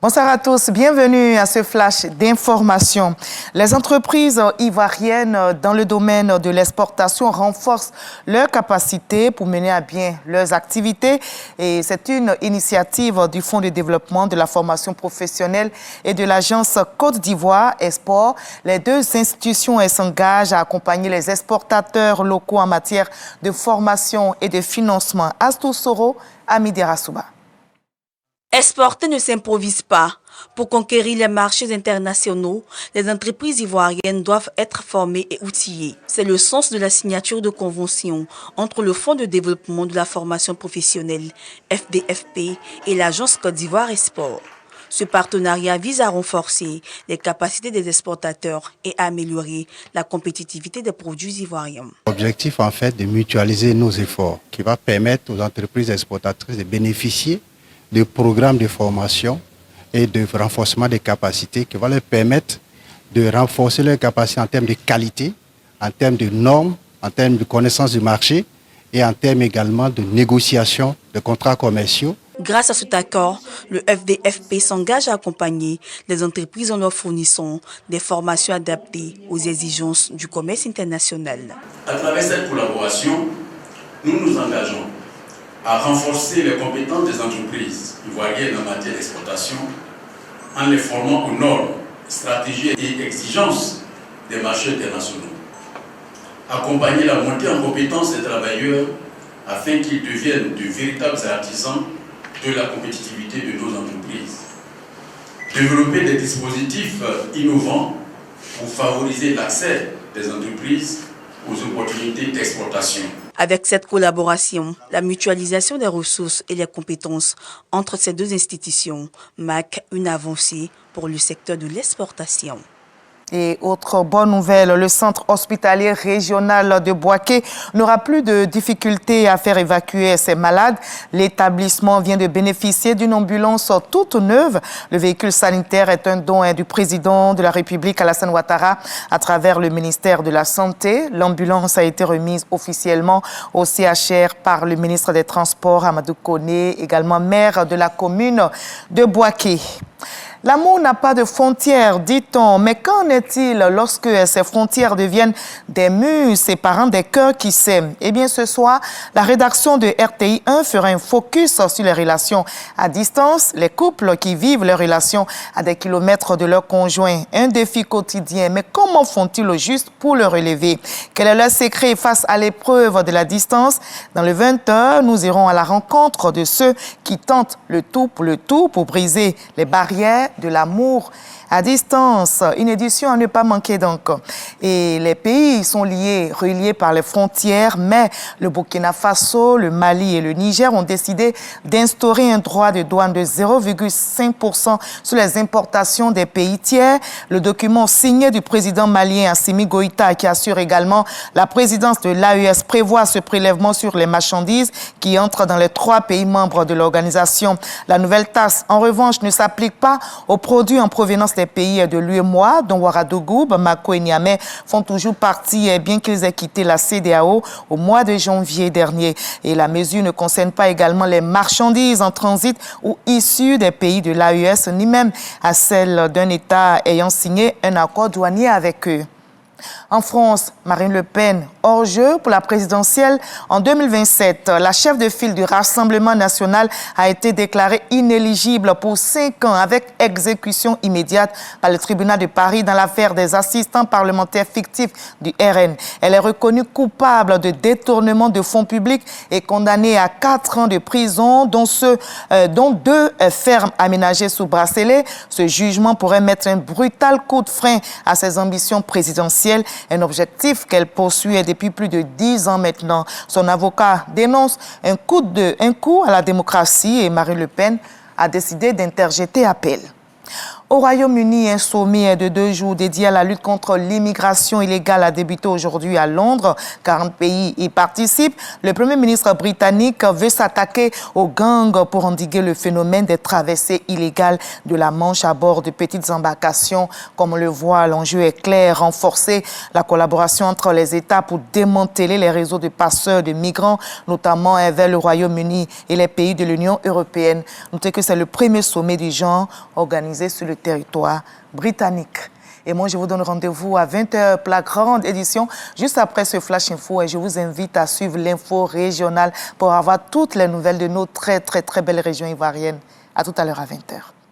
Bonsoir à tous, bienvenue à ce flash d'information. Les entreprises ivoiriennes dans le domaine de l'exportation renforcent leur capacité pour mener à bien leurs activités et c'est une initiative du Fonds de développement de la formation professionnelle et de l'agence Côte d'Ivoire Export. Les deux institutions s'engagent à accompagner les exportateurs locaux en matière de formation et de financement. Astou Soro, Amide Rassouba. Exporter ne s'improvise pas. Pour conquérir les marchés internationaux, les entreprises ivoiriennes doivent être formées et outillées. C'est le sens de la signature de convention entre le Fonds de développement de la formation professionnelle, FDFP, et l'agence Côte d'Ivoire Export. Ce partenariat vise à renforcer les capacités des exportateurs et à améliorer la compétitivité des produits ivoiriens. L'objectif, en fait, de mutualiser nos efforts, qui va permettre aux entreprises exportatrices de bénéficier de programmes de formation et de renforcement des capacités qui va leur permettre de renforcer leurs capacités en termes de qualité, en termes de normes, en termes de connaissance du marché et en termes également de négociation de contrats commerciaux. Grâce à cet accord, le FDFP s'engage à accompagner les entreprises en leur fournissant des formations adaptées aux exigences du commerce international. À travers cette collaboration, nous nous engageons à renforcer les compétences des entreprises ivoiriennes en matière d'exportation en les formant aux normes, stratégies et exigences des marchés internationaux. Accompagner la montée en compétences des travailleurs afin qu'ils deviennent de véritables artisans de la compétitivité de nos entreprises. Développer des dispositifs innovants pour favoriser l'accès des entreprises aux opportunités d'exportation. Avec cette collaboration, la mutualisation des ressources et les compétences entre ces deux institutions marque une avancée pour le secteur de l'exportation. Et autre bonne nouvelle, le centre hospitalier régional de Bouaké n'aura plus de difficultés à faire évacuer ses malades. L'établissement vient de bénéficier d'une ambulance toute neuve. Le véhicule sanitaire est un don du président de la République, Alassane Ouattara, à travers le ministère de la Santé. L'ambulance a été remise officiellement au CHR par le ministre des Transports, Amadou Koné, également maire de la commune de Bouaké. L'amour n'a pas de frontières, dit-on, mais qu'en est-il lorsque ces frontières deviennent des murs séparant des cœurs qui s'aiment? Eh bien, ce soir, la rédaction de RTI 1 fera un focus sur les relations à distance, les couples qui vivent leurs relations à des kilomètres de leur conjoint. Un défi quotidien, mais comment font-ils au juste pour le relever? Quel est leur secret face à l'épreuve de la distance? Dans le 20h, nous irons à la rencontre de ceux qui tentent le tout pour briser les barrières de l'amour à distance. Une édition à ne pas manquer donc. Et les pays sont reliés par les frontières, mais le Burkina Faso, le Mali et le Niger ont décidé d'instaurer un droit de douane de 0,5% sur les importations des pays tiers. Le document signé du président malien Assimi Goïta, qui assure également la présidence de l'AES, prévoit ce prélèvement sur les marchandises qui entrent dans les 3 pays membres de l'organisation. La nouvelle taxe, en revanche, ne s'applique pas aux produits en provenance des pays de l'UEMOA, dont Ouagadougou, Bamako et Niamey font toujours partie, bien qu'ils aient quitté la CEDEAO au mois de janvier dernier. Et la mesure ne concerne pas également les marchandises en transit ou issues des pays de l'AES, ni même à celles d'un État ayant signé un accord douanier avec eux. En France, Marine Le Pen, hors jeu pour la présidentielle en 2027. La chef de file du Rassemblement national a été déclarée inéligible pour 5 ans avec exécution immédiate par le tribunal de Paris dans l'affaire des assistants parlementaires fictifs du RN. Elle est reconnue coupable de détournement de fonds publics et condamnée à 4 ans de prison, dont 2 fermes aménagées sous bracelet. Ce jugement pourrait mettre un brutal coup de frein à ses ambitions présidentielles. Un objectif qu'elle poursuit depuis plus de 10 ans maintenant. Son avocat dénonce un coup à la démocratie et Marine Le Pen a décidé d'interjeter appel. Au Royaume-Uni, un sommet de 2 jours dédié à la lutte contre l'immigration illégale a débuté aujourd'hui à Londres. 40 pays y participent. Le Premier ministre britannique veut s'attaquer aux gangs pour endiguer le phénomène des traversées illégales de la Manche à bord de petites embarcations. Comme on le voit, l'enjeu est clair, renforcer la collaboration entre les États pour démanteler les réseaux de passeurs de migrants, notamment vers le Royaume-Uni et les pays de l'Union européenne. Notez que c'est le premier sommet du genre organisé sur le territoire britannique. Et moi, je vous donne rendez-vous à 20h pour la grande édition, juste après ce Flash Info. Et je vous invite à suivre l'info régionale pour avoir toutes les nouvelles de nos très belles régions ivoiriennes. À tout à l'heure à 20h.